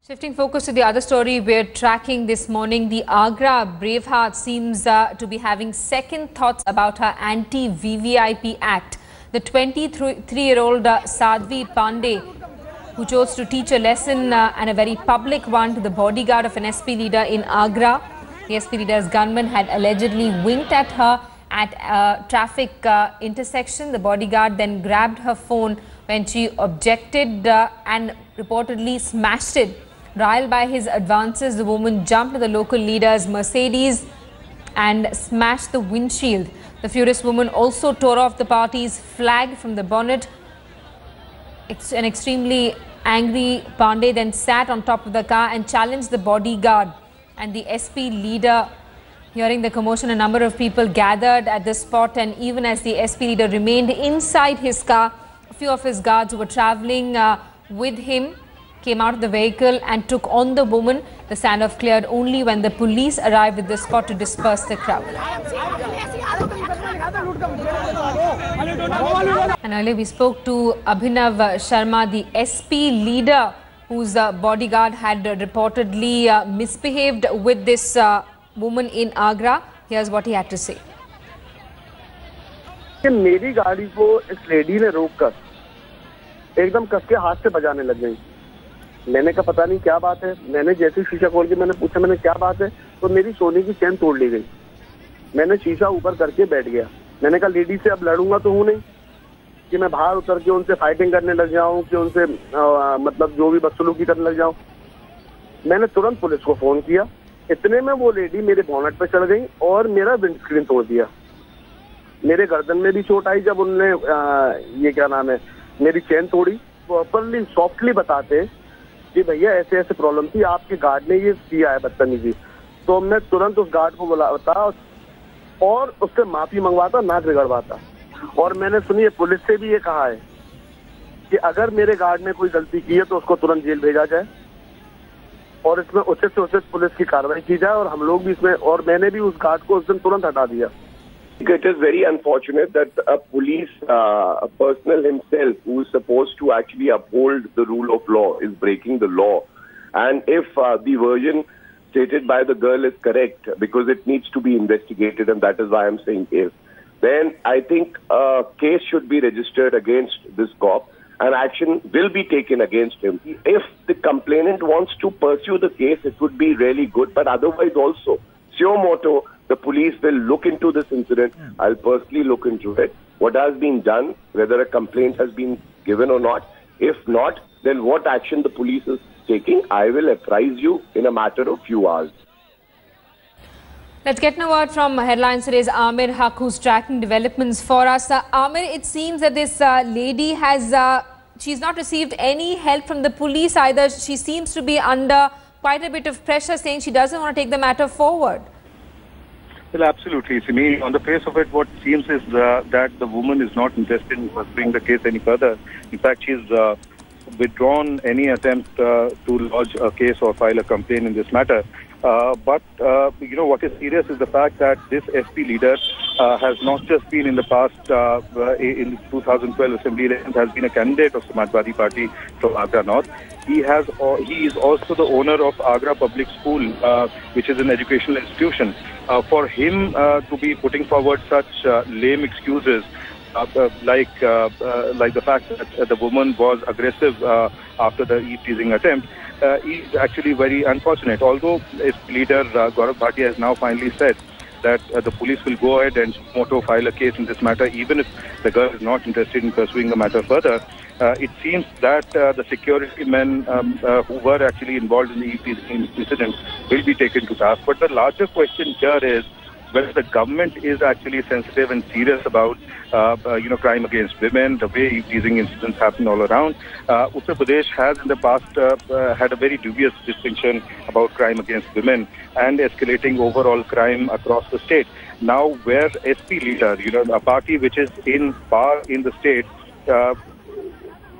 Shifting focus to the other story we're tracking this morning, the Agra Braveheart seems to be having second thoughts about her anti-VVIP act. The 23-year-old Sadhvi Pandey, who chose to teach a lesson and a very public one to the bodyguard of an SP leader in Agra. The SP leader's gunman had allegedly winked at her at a traffic intersection. The bodyguard then grabbed her phone when she objected and reportedly smashed it. Riled by his advances, the woman jumped to the local leader's Mercedes and smashed the windshield. The furious woman also tore off the party's flag from the bonnet. An extremely angry Pandey then sat on top of the car and challenged the bodyguard and the SP leader. Hearing the commotion, a number of people gathered at the spot, and even as the SP leader remained inside his car, a few of his guards who were travelling with him came out of the vehicle and took on the woman. The standoff cleared only when the police arrived at the spot to disperse the crowd. And earlier we spoke to Abhinav Sharma, the SP leader whose bodyguard had reportedly misbehaved with this woman in Agra. Here's what he had to say. मेरी गाड़ी को इस lady ने रोककर एकदम कस के हाथ से बजाने लग गई। मैंने कहा पता नहीं क्या बात है। मैंने जैसे शीशा खोल के मैंने पूछा मैंने क्या बात है, तो मेरी सोने की चेन तोड़ ली गई। मैंने शीशा ऊपर करके बैठ गया। मैंने कहा लेडी से अब लड़ूंगा तो हूँ नहीं कि मैं बाहर उतर के उनसे फाइटिंग करने लग जाऊं, कि उनसे मतलब जो भी बदसलूकी करने लग जाऊं। मैंने तुरंत पुलिस को फोन किया। इतने में वो लेडी मेरे बोनट पे चढ़ गई और मेरा विंडस्क्रीन तोड़ दिया। मेरे गर्दन में भी चोट आई जब उनने ये क्या नाम है मेरी चेन तोड़ी। प्रॉपरली सॉफ्टली बताते कि भैया ऐसे ऐसे प्रॉब्लम थी, आपके गार्ड ने ये किया है बदतमीजी। तो मैं तुरंत उस गार्ड को बुलाता और उससे माफी मंगवाता, नाक रगड़वाता। और मैंने सुनिए पुलिस से भी ये कहा है कि अगर मेरे गार्ड ने कोई गलती की है तो उसको तुरंत जेल भेजा जाए और इसमें उचित से उचित पुलिस की कार्रवाई की जाए। और हम लोग भी इसमें, और मैंने भी उस गार्ड को उस दिन तुरंत हटा दिया। It is very unfortunate that a police personnel himself, who is supposed to actually uphold the rule of law, is breaking the law. And if the version stated by the girl is correct, because it needs to be investigated, and that is why I'm saying if, then I think a case should be registered against this cop and action will be taken against him. If the complainant wants to pursue the case, it would be really good, but otherwise also, suo moto, the police will look into this incident. I'll personally look into it. What has been done, whether a complaint has been given or not. If not, then what action the police is taking, I will apprise you in a matter of few hours. Let's get a word from Headlines Today's Amir Haq, who's tracking developments for us. Amir, it seems that this lady has, she's not received any help from the police either. She seems to be under quite a bit of pressure, saying she doesn't want to take the matter forward. Well, absolutely. To me, on the face of it, what seems is that the woman is not interested in pursuing the case any further. In fact, she's withdrawn any attempt to lodge a case or file a complaint in this matter. But you know, what is serious is the fact that this SP leader has not just been in the past, in 2012 Assembly elections, has been a candidate of Samajwadi Party from Agra North. He is also the owner of Agra Public School, which is an educational institution. For him to be putting forward such lame excuses, like the fact that the woman was aggressive after the eve-teasing attempt, is actually very unfortunate. Although its leader Gaurav Bhatia has now finally said that the police will go ahead and file a case in this matter, even if the girl is not interested in pursuing the matter further. It seems that the security men who were actually involved in the eve-teasing incident will be taken to task. But the larger question here is whether the government is actually sensitive and serious about crime against women, the way eve-teasing incidents happen all around. Uttar Pradesh has in the past had a very dubious distinction about crime against women and escalating overall crime across the state. Now, where SP leader, a party which is in power in the state,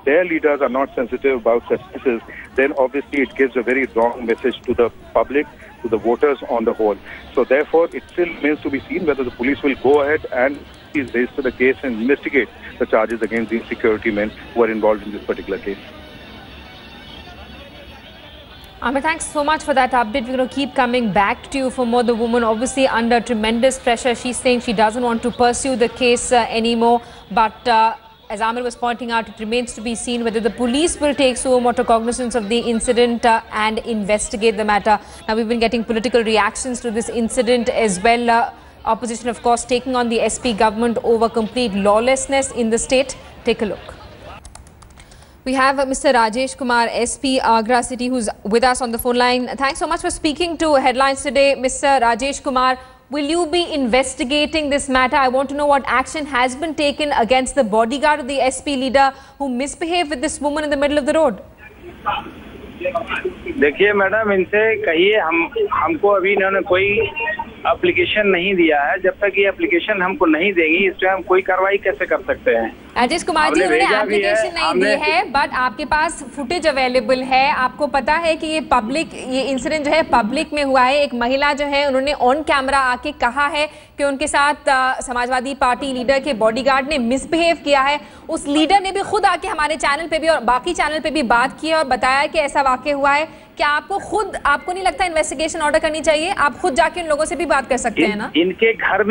their leaders are not sensitive about such cases, then obviously it gives a very wrong message to the public, to the voters on the whole. So therefore, it still remains to be seen whether the police will go ahead and register the case and investigate the charges against the security men who are involved in this particular case. Amit, thanks so much for that update. We're going to keep coming back to you for more. The woman obviously under tremendous pressure. She's saying she doesn't want to pursue the case anymore. But as Amir was pointing out, it remains to be seen whether the police will take suo motu cognizance of the incident and investigate the matter. Now, we've been getting political reactions to this incident as well. Opposition, of course, taking on the SP government over complete lawlessness in the state. Take a look. We have Mr. Rajesh Kumar, SP Agra City, who's with us on the phone line. Thanks so much for speaking to Headlines today. Mr. Rajesh Kumar, will you be investigating this matter? I want to know what action has been taken against the bodyguard of the SP leader who misbehaved with this woman in the middle of the road. देखिए madam, इनसे कहिए हमको अभी इन्होंने कोई application नहीं दिया है। जब तक ये एप्लीकेशन हमको नहीं देंगी, इस पे हम कोई कार्रवाई कैसे कर सकते हैं? राजेश कुमार जी, उन्होंने एप्लीकेशन नहीं दी है, बट आपके पास फुटेज अवेलेबल है। आपको पता है कि ये इंसिडेंट जो है पब्लिक में हुआ है। एक महिला जो है, उन्होंने ऑन कैमरा आके कहा है कि उनके साथ समाजवादी पार्टी लीडर के बॉडीगार्ड ने मिसबिहेव किया है। उस लीडर ने भी खुद आके हमारे चैनल पे भी और बाकी चैनल पे भी बात की और बताया कि ऐसा वाकया हुआ है। क्या आपको नहीं लगता इन्वेस्टिगेशन ऑर्डर करनी चाहिए? आप खुद जाके इन लोगों से भी बात कर सकते हैं ना? इनके घर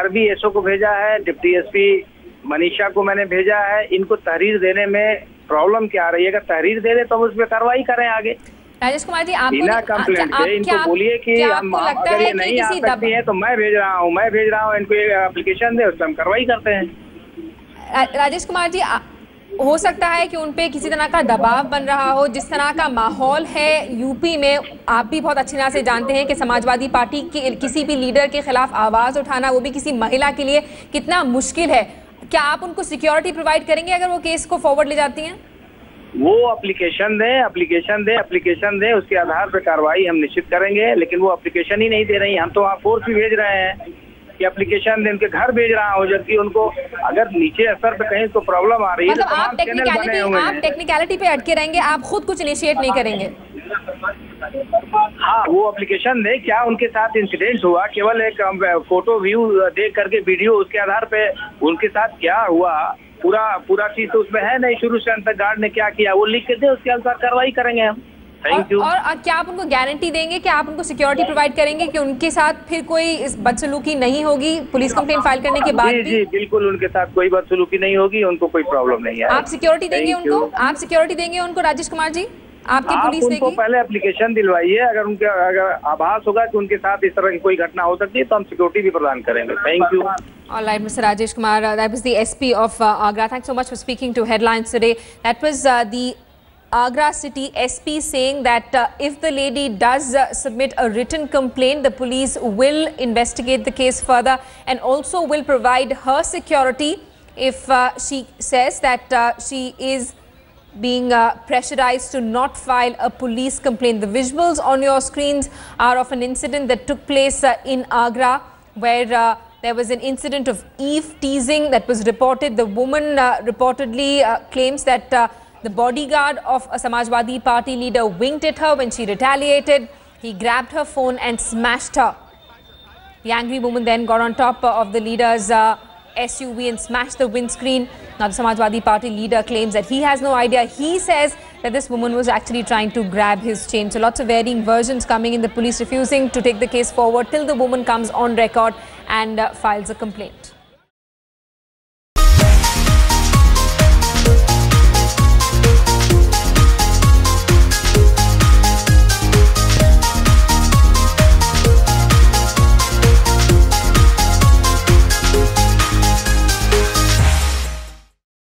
भी एसओ को भेजा है, डिप्टी एसपी मनीषा को मैंने भेजा है। इनको तहरीर देने में प्रॉब्लम क्या आ रही है? अगर तहरीर दे दे तो हम उस पर कार्रवाई करें आगे। राजेश कुमार जी, बिना कंप्लेंट के इनको बोलिए कि अगर ये नहीं आ सकती है तो मैं भेज रहा हूँ इनको एप्लीकेशन दे, उस पर हम कार्रवाई करते हैं। राजेश कुमार जी, हो सकता है कि उनपे किसी तरह का दबाव बन रहा हो। जिस तरह का माहौल है यूपी में, आप भी बहुत अच्छी तरह से जानते हैं कि समाजवादी पार्टी के किसी भी लीडर के खिलाफ आवाज उठाना, वो भी किसी महिला के लिए कितना मुश्किल है। क्या आप उनको सिक्योरिटी प्रोवाइड करेंगे अगर वो केस को फॉरवर्ड ले जाती हैं? वो एप्लीकेशन दे, उसके आधार पर कार्रवाई हम निश्चित करेंगे। लेकिन वो एप्लीकेशन ही नहीं दे रही। हम तो वहाँ फोर्स भी भेज रहे हैं कि एप्लीकेशन दे, उनके घर भेज रहा हूँ, जबकि उनको अगर नीचे स्तर पे कहीं तो प्रॉब्लम आ रही है। मतलब आप टेक्निकलिटी पे अटके रहेंगे, आप खुद कुछ इनिशिएट नहीं करेंगे? हाँ, वो एप्लीकेशन दे, क्या उनके साथ इंसिडेंट हुआ, केवल एक फोटो व्यू देख करके वीडियो, उसके आधार पे उनके साथ क्या हुआ, पूरा चीज तो उसमें है नहीं। शुरू से अंत तक गार्ड ने क्या किया वो लिख के दे, उसके अनुसार कार्रवाई करेंगे हम। Thank you. और क्या आप उनको गारंटी देंगे कि आप उनको सिक्योरिटी प्रोवाइड करेंगे कि उनके साथ फिर कोई बदसलूकी नहीं होगी पुलिस कंप्लेंट फाइल करने के बाद? जी बिल्कुल, उनके साथ कोई बदसलूकी नहीं होगी, उनको कोई प्रॉब्लम नहीं है। आप सिक्योरिटी देंगे उनको? आप सिक्योरिटी देंगे उनको राजेश कुमार जी? आपकी पुलिस देगी? उनको पहले एप्लीकेशन दिलवाइए। अगर आभास होगा कि उनके साथ इस तरह की कोई घटना हो सकती है तो हम सिक्योरिटी भी प्रदान करेंगे। Thank you. All right, Mr. Rajesh Kumar, that was the SP of Agra. Thanks so much for speaking to Headlines today. That was the Agra City SP saying that if the lady does submit a written complaint, the police will investigate the case further and also will provide her security if she says that she is being pressurized to not file a police complaint. The visuals on your screens are of an incident that took place in Agra, where there was an incident of eve teasing that was reported. The woman reportedly claims that the bodyguard of a Samajwadi Party leader winked at her when she retaliated. He grabbed her phone and smashed her. The angry woman then got on top of the leader's SUV and smashed the windscreen. Now the Samajwadi Party leader claims that he has no idea. He says that this woman was actually trying to grab his chain. So lots of varying versions coming in, the police refusing to take the case forward till the woman comes on record and files a complaint.